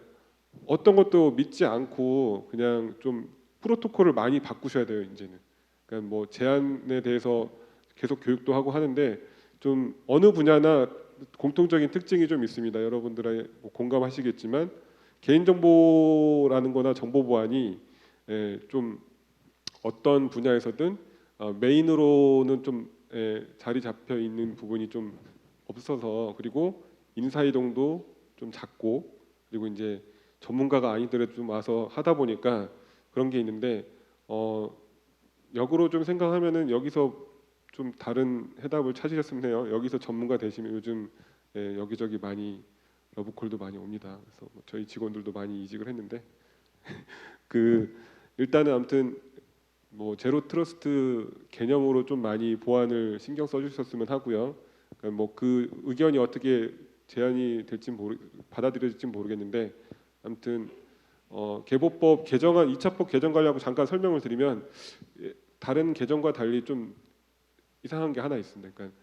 어떤 것도 믿지 않고 그냥 좀 프로토콜을 많이 바꾸셔야 돼요. 이제는 그러니까 뭐 제한에 대해서 계속 교육도 하고 하는데, 좀 어느 분야나 공통적인 특징이 좀 있습니다. 여러분들의 공감하시겠지만 개인정보라는 거나 정보보안이 좀 어떤 분야에서든 메인으로는 좀 자리 잡혀 있는 부분이 좀 없어서, 그리고 인사이동도 좀 작고, 그리고 이제 전문가가 아니더라도 좀 와서 하다 보니까 그런 게 있는데, 역으로 좀 생각하면은 여기서 좀 다른 해답을 찾으셨으면 해요. 여기서 전문가 되시면 요즘 여기저기 많이 러브콜도 많이 옵니다. 그래서 뭐 저희 직원들도 많이 이직을 했는데 일단은 아무튼 뭐 제로 트러스트 개념으로 좀 많이 보안을 신경 써주셨으면 하고요. 그러니까 뭐 그 의견이 어떻게 제안이 될지 받아들여질지 모르겠는데, 아무튼 개보법 개정안 2차법 개정 관련하고 잠깐 설명을 드리면, 다른 개정과 달리 좀 이상한 게 하나 있습니다. 그러니까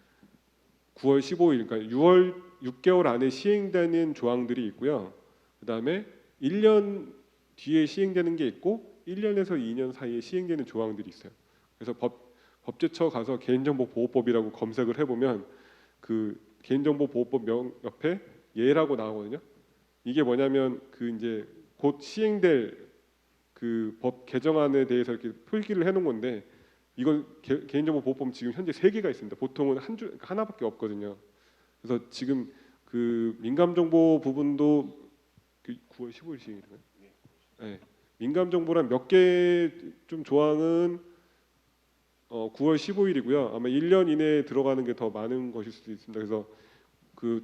9월 15일, 그러니까 6개월 안에 시행되는 조항들이 있고요. 그다음에 1년 뒤에 시행되는 게 있고 1년에서 2년 사이에 시행되는 조항들이 있어요. 그래서 법제처 가서 개인정보보호법이라고 검색을 해보면 그 개인정보보호법 옆에 예라고 나오거든요. 이게 뭐냐면 이제 곧 시행될 그 법 개정안에 대해서 이렇게 표기를 해놓은 건데, 이건 개인정보보호법 지금 현재 3개가 있습니다. 보통은 하나밖에 없거든요. 그래서 지금 그 민감정보 부분도 9월 15일 시행이잖아요. 네. 민감정보란 몇 개 좀 조항은 9월 15일이고요. 아마 1년 이내에 들어가는 게 더 많은 것일 수도 있습니다. 그래서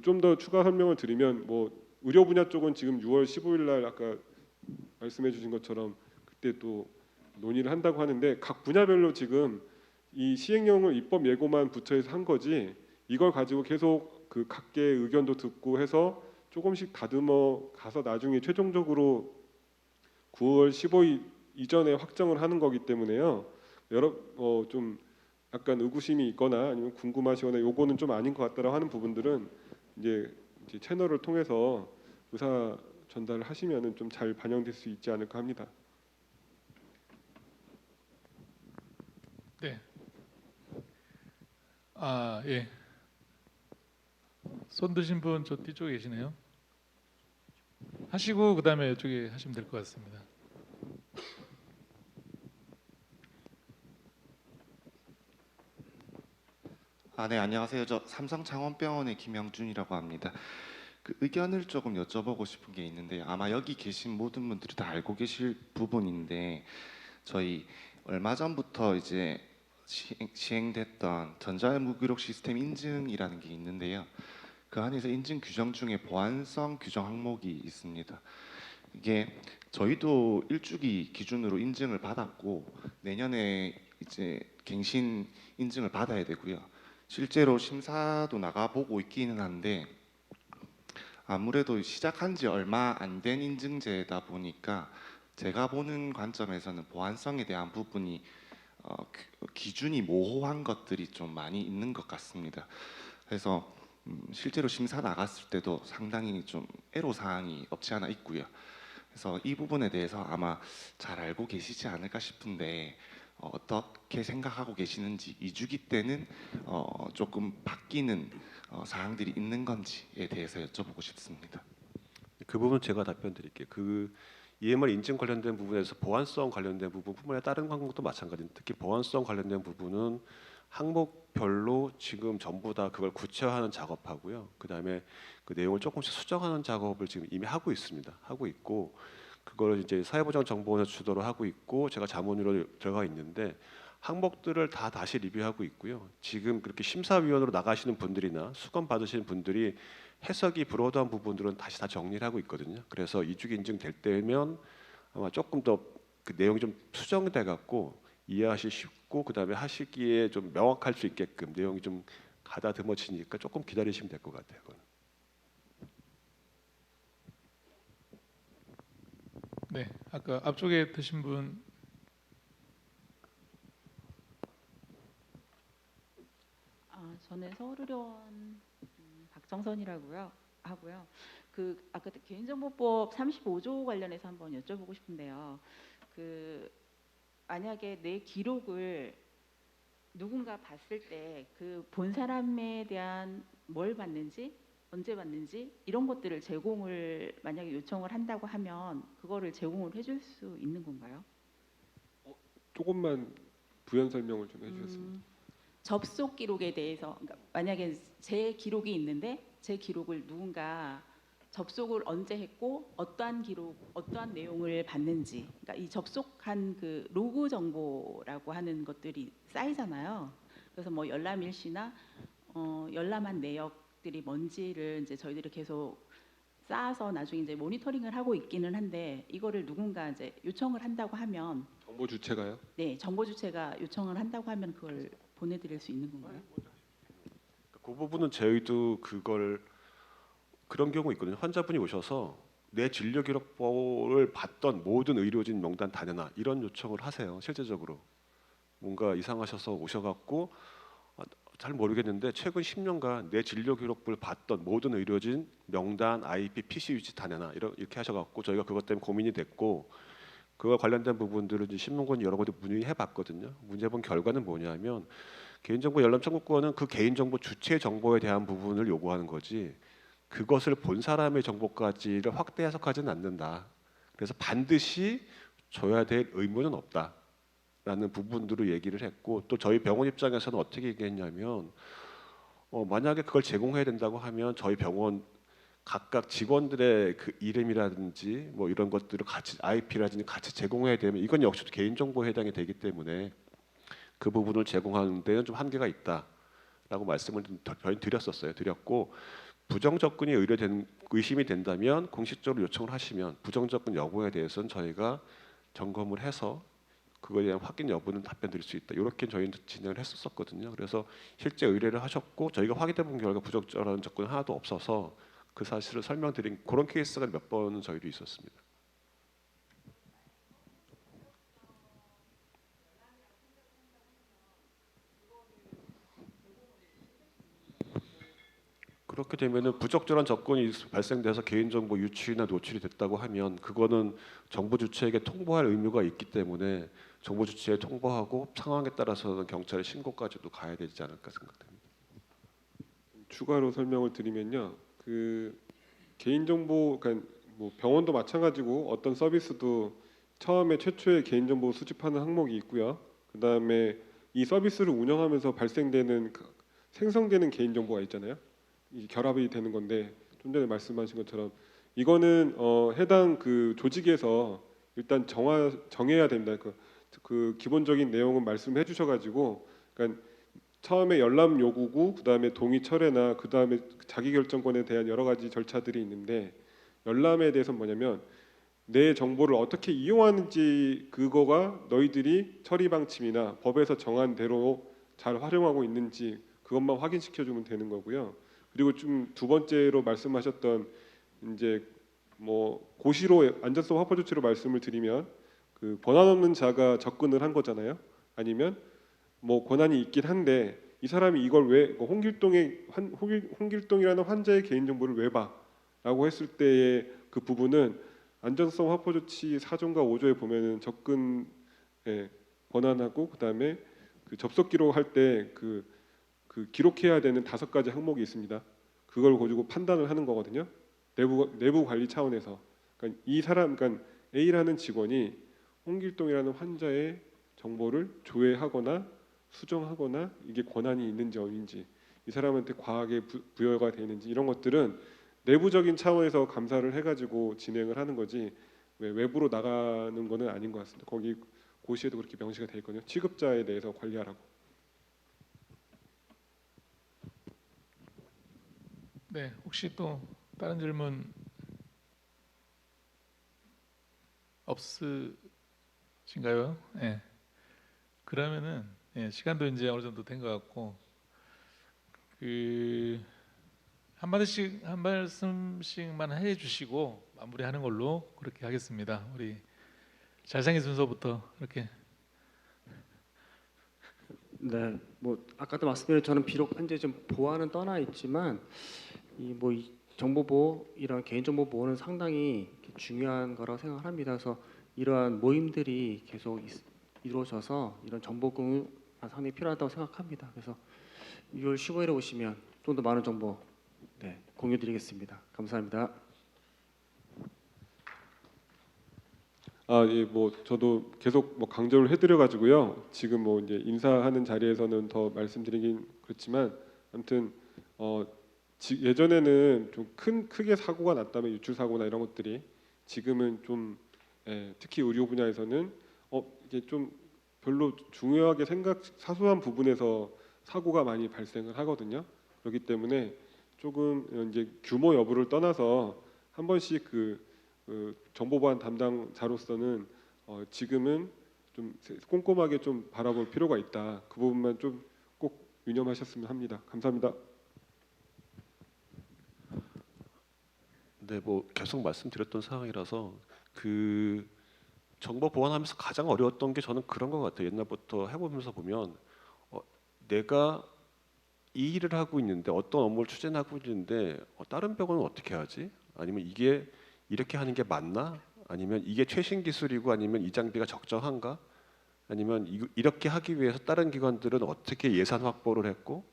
좀 더 추가 설명을 드리면, 뭐 의료 분야 쪽은 지금 6월 15일 날 아까 말씀해 주신 것처럼 그때 또 논의를 한다고 하는데, 각 분야별로 지금 이 시행령을 입법 예고만 부처에서 한 거지 이걸 가지고 계속 그 각계의 의견도 듣고 해서 조금씩 다듬어 가서 나중에 최종적으로 9월 15일 이전에 확정을 하는 거기 때문에요. 여러 좀 약간 의구심이 있거나 아니면 궁금하시거나 요거는 좀 아닌 것 같다라고 하는 부분들은 이제 채널을 통해서 의사 전달을 하시면은 좀 잘 반영될 수 있지 않을까 합니다. 네. 아, 예. 손 드신 분 저 뒤쪽에 계시네요. 하시고 그다음에 이쪽에 하시면 될 것 같습니다. 네, 안녕하세요. 저 삼성창원병원의 김영준이라고 합니다. 그 의견을 조금 여쭤보고 싶은 게 있는데 아마 여기 계신 모든 분들이 다 알고 계실 부분인데 저희 얼마 전부터 이제 시행됐던 전자무기록 시스템 인증이라는 게 있는데요. 그 안에서 인증 규정 중에 보안성 규정 항목이 있습니다. 이게 저희도 일주기 기준으로 인증을 받았고 내년에 이제 갱신 인증을 받아야 되고요. 실제로 심사도 나가보고 있기는 한데 아무래도 시작한 지 얼마 안 된 인증제다 보니까 제가 보는 관점에서는 보안성에 대한 부분이 기준이 모호한 것들이 좀 많이 있는 것 같습니다. 그래서 실제로 심사 나갔을 때도 상당히 좀 애로사항이 없지 않아 있고요. 그래서 이 부분에 대해서 아마 잘 알고 계시지 않을까 싶은데 어떻게 생각하고 계시는지 2주기 때는 조금 바뀌는 사항들이 있는 건지에 대해서 여쭤보고 싶습니다. 그 부분 제가 답변 드릴게요. 그 EMR 인증 관련된 부분에서 보안성 관련된 부분뿐만 아니라 다른 항목도 마찬가지입니다. 특히 보안성 관련된 부분은 항목별로 지금 전부 다 그걸 구체화하는 작업하고요. 그다음에 그 내용을 조금씩 수정하는 작업을 지금 이미 하고 있습니다. 하고 있고 그걸 이제 사회보장정보원에서 주도로 하고 있고 제가 자문으로 들어가 있는데 항목들을 다 다시 리뷰하고 있고요. 지금 그렇게 심사위원으로 나가시는 분들이나 수감 받으시는 분들이 해석이 불허한 부분들은 다시 다 정리를 하고 있거든요. 그래서 2주기 인증될 때면 아마 조금 더 그 내용이 좀 수정돼 갖고 이해하시 쉽고 그다음에 하시기에 좀 명확할 수 있게끔 내용이 좀 가다듬어지니까 조금 기다리시면 될 것 같아요. 그건. 네, 아까 앞쪽에 드신 분. 저는 서울의료원 박정선이라고요. 하고요. 그 아까 개인정보법 35조 관련해서 한번 여쭤보고 싶은데요. 그 만약에 내 기록을 누군가 봤을 때 그 본 사람에 대한 뭘 봤는지 언제 봤는지 이런 것들을 제공을 만약에 요청을 한다고 하면 그거를 제공을 해줄 수 있는 건가요? 조금만 부연 설명을 좀 해주셨습니다. 접속 기록에 대해서 그러니까 만약에 제 기록이 있는데 제 기록을 누군가 접속을 언제 했고 어떠한 기록, 어떠한 내용을 봤는지, 그러니까 이 접속한 그 로그 정보라고 하는 것들이 쌓이잖아요. 그래서 뭐 열람 일시나 열람한 내역들이 뭔지를 이제 저희들이 계속 쌓아서 나중에 이제 모니터링을 하고 있기는 한데 이거를 누군가 이제 요청을 한다고 하면 정보 주체가요? 네, 정보 주체가 요청을 한다고 하면 그걸 보내드릴 수 있는 건가요? 그 부분은 저희도 그걸 그런 경우 있거든요. 환자분이 오셔서 내 진료 기록부를 봤던 모든 의료진 명단 다 내놔 이런 요청을 하세요. 실제적으로 뭔가 이상하셔서 오셔갖고 잘 모르겠는데 최근 10년간 내 진료 기록부를 봤던 모든 의료진 명단, IP, PC 위치 다 내놔 이렇게 하셔갖고 저희가 그것 때문에 고민이 됐고 그와 관련된 부분들을 이제 신문권 여러 군데 문의해봤거든요. 문의해본 결과는 뭐냐면 개인정보 열람 청구권은 그 개인정보 주체 정보에 대한 부분을 요구하는 거지 그것을 본 사람의 정보까지를 확대 해석하지는 않는다. 그래서 반드시 줘야 될 의무는 없다라는 부분들을 얘기를 했고 또 저희 병원 입장에서는 어떻게 얘기했냐면 만약에 그걸 제공해야 된다고 하면 저희 병원 각각 직원들의 그 이름이라든지 뭐 이런 것들을 같이 IP라든지 같이 제공해야 되면 이건 역시 개인정보에 해당이 되기 때문에 그 부분을 제공하는 데는 좀 한계가 있다라고 말씀을 저희 드렸었어요. 드렸고 부정 접근이 의심이 된다면 공식적으로 요청을 하시면 부정 접근 여부에 대해서는 저희가 점검을 해서 그거에 대한 확인 여부는 답변 드릴 수 있다. 이렇게 저희는 진행을 했었거든요. 그래서 실제 의뢰를 하셨고 저희가 확인해 본 결과 부적절한 접근 하나도 없어서 그 사실을 설명드린 그런 케이스가 몇 번은 저희도 있었습니다. 그렇게 되면은 부적절한 접근이 발생돼서 개인정보 유출이나 노출이 됐다고 하면 그거는 정부 주체에게 통보할 의무가 있기 때문에 정부 주체에 통보하고 상황에 따라서는 경찰에 신고까지도 가야 되지 않을까 생각됩니다. 추가로 설명을 드리면요, 그 개인정보, 그러니까 뭐 병원도 마찬가지고 어떤 서비스도 처음에 최초에 개인정보 수집하는 항목이 있고요. 그 다음에 이 서비스를 운영하면서 발생되는 생성되는 개인정보가 있잖아요. 이 결합이 되는 건데 좀 전에 말씀하신 것처럼 이거는 해당 그 조직에서 일단 정해야 됩니다. 그 기본적인 내용은 말씀해 주셔가지고, 그러니까 처음에 열람 요구고 그다음에 동의 철회나 그다음에 자기결정권에 대한 여러 가지 절차들이 있는데 열람에 대해서는 뭐냐면 내 정보를 어떻게 이용하는지 그거가 너희들이 처리 방침이나 법에서 정한 대로 잘 활용하고 있는지 그것만 확인시켜 주면 되는 거고요. 그리고 좀 두 번째로 말씀하셨던 이제 뭐 고시로 안전성 확보 조치로 말씀을 드리면 그 권한 없는 자가 접근을 한 거잖아요. 아니면 뭐 권한이 있긴 한데 이 사람이 이걸 왜 홍길동이라는 환자의 개인 정보를 왜 봐라고 했을 때의 그 부분은 안전성 확보 조치 4조인가 5조에 보면은 접근 권한하고 그다음에 그 접속 기록할 때 그 기록해야 되는 5가지 항목이 있습니다. 그걸 가지고 판단을 하는 거거든요. 내부 관리 차원에서. 그러니까 이 사람, 그러니까 A라는 직원이 홍길동이라는 환자의 정보를 조회하거나 수정하거나 이게 권한이 있는지 없는지, 이 사람한테 과하게 부여가 되어 있는지 이런 것들은 내부적인 차원에서 감사를 해가지고 진행을 하는 거지 외부로 나가는 거는 아닌 것 같습니다. 거기 고시에도 그렇게 명시가 되어 있거든요. 취급자에 대해서 관리하라고. 네, 혹시 또 다른 질문 없으신가요? 네. 그러면은 시간도 이제 어느 정도 된 것 같고 한 말씀씩만 해주시고 마무리하는 걸로 그렇게 하겠습니다. 우리 잘생긴 순서부터 이렇게. 네, 뭐 아까도 말씀드린 저는 비록 현재 좀 보안은 떠나 있지만 이 정보 보호 이런 개인정보 보호는 상당히 중요한 거라고 생각을 합니다. 그래서 이러한 모임들이 계속 이루어져서 이런 정보 공유가 상당히 필요하다고 생각합니다. 그래서 6월 15일에 오시면 좀 더 많은 정보 공유드리겠습니다. 감사합니다. 예, 뭐 저도 계속 뭐 강조를 해드려가지고요. 지금 뭐 이제 인사하는 자리에서는 더 말씀드리긴 그렇지만, 아무튼 예전에는 좀 크게 사고가 났다면 유출 사고나 이런 것들이 지금은 좀 특히 의료 분야에서는 이게 좀 별로 중요하게 사소한 부분에서 사고가 많이 발생을 하거든요. 그렇기 때문에 조금 이제 규모 여부를 떠나서 한 번씩 그 정보보안 담당자로서는 지금은 좀 꼼꼼하게 좀 바라볼 필요가 있다. 그 부분만 좀 꼭 유념하셨으면 합니다. 감사합니다. 네, 뭐 계속 말씀드렸던 상황이라서 그 정보 보완하면서 가장 어려웠던 게 저는 그런 것 같아요. 옛날부터 해보면서 보면 내가 이 일을 하고 있는데 어떤 업무를 추진하고 있는데 다른 병원은 어떻게 하지? 아니면 이게 이렇게 하는 게 맞나? 아니면 이게 최신 기술이고 아니면 이 장비가 적정한가? 아니면 이렇게 하기 위해서 다른 기관들은 어떻게 예산 확보를 했고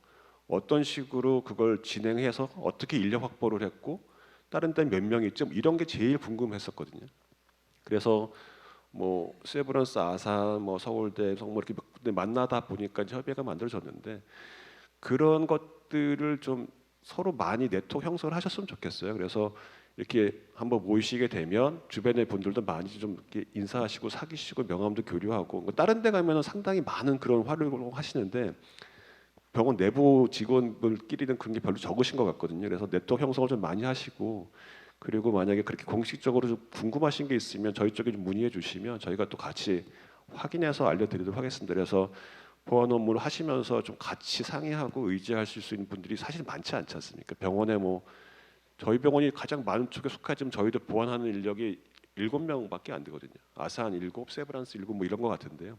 어떤 식으로 그걸 진행해서 어떻게 인력 확보를 했고 다른 데는 몇 명이 있지? 이런 게 제일 궁금했었거든요. 그래서 뭐 세브란스, 아산, 뭐 서울대, 뭐 이렇게 몇 군데 만나다 보니까 협의가 만들어졌는데 그런 것들을 좀 서로 많이 네트워크 형성을 하셨으면 좋겠어요. 그래서 이렇게 한번 모이시게 되면 주변의 분들도 많이 좀 이렇게 인사하시고 사귀시고 명함도 교류하고 다른 데 가면은 상당히 많은 그런 활용을 하시는데 병원 내부 직원들끼리는 그런 게 별로 적으신 것 같거든요. 그래서 네트워크 형성을 좀 많이 하시고 그리고 만약에 그렇게 공식적으로 좀 궁금하신 게 있으면 저희 쪽에 좀 문의해 주시면 저희가 또 같이 확인해서 알려드리도록 하겠습니다. 그래서 보안 업무를 하시면서 좀 같이 상의하고 의지하실 수 있는 분들이 사실 많지 않지 않습니까? 병원에 뭐 저희 병원이 가장 많은 쪽에 속하지만 저희도 보안하는 인력이 7명밖에 안 되거든요. 아산 7, 세브란스 7 뭐 이런 것 같은데요.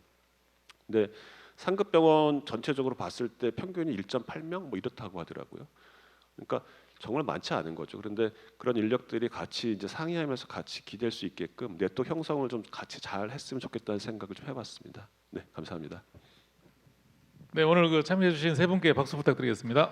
근데 상급 병원 전체적으로 봤을 때 평균이 1.8명 뭐 이렇다고 하더라고요. 그러니까 정말 많지 않은 거죠. 그런데 그런 인력들이 같이 이제 상의하면서 같이 기댈 수 있게끔 네트워크 형성을 좀 같이 잘 했으면 좋겠다는 생각을 좀 해봤습니다. 네, 감사합니다. 네, 오늘 그 참여해주신 세 분께 박수 부탁드리겠습니다.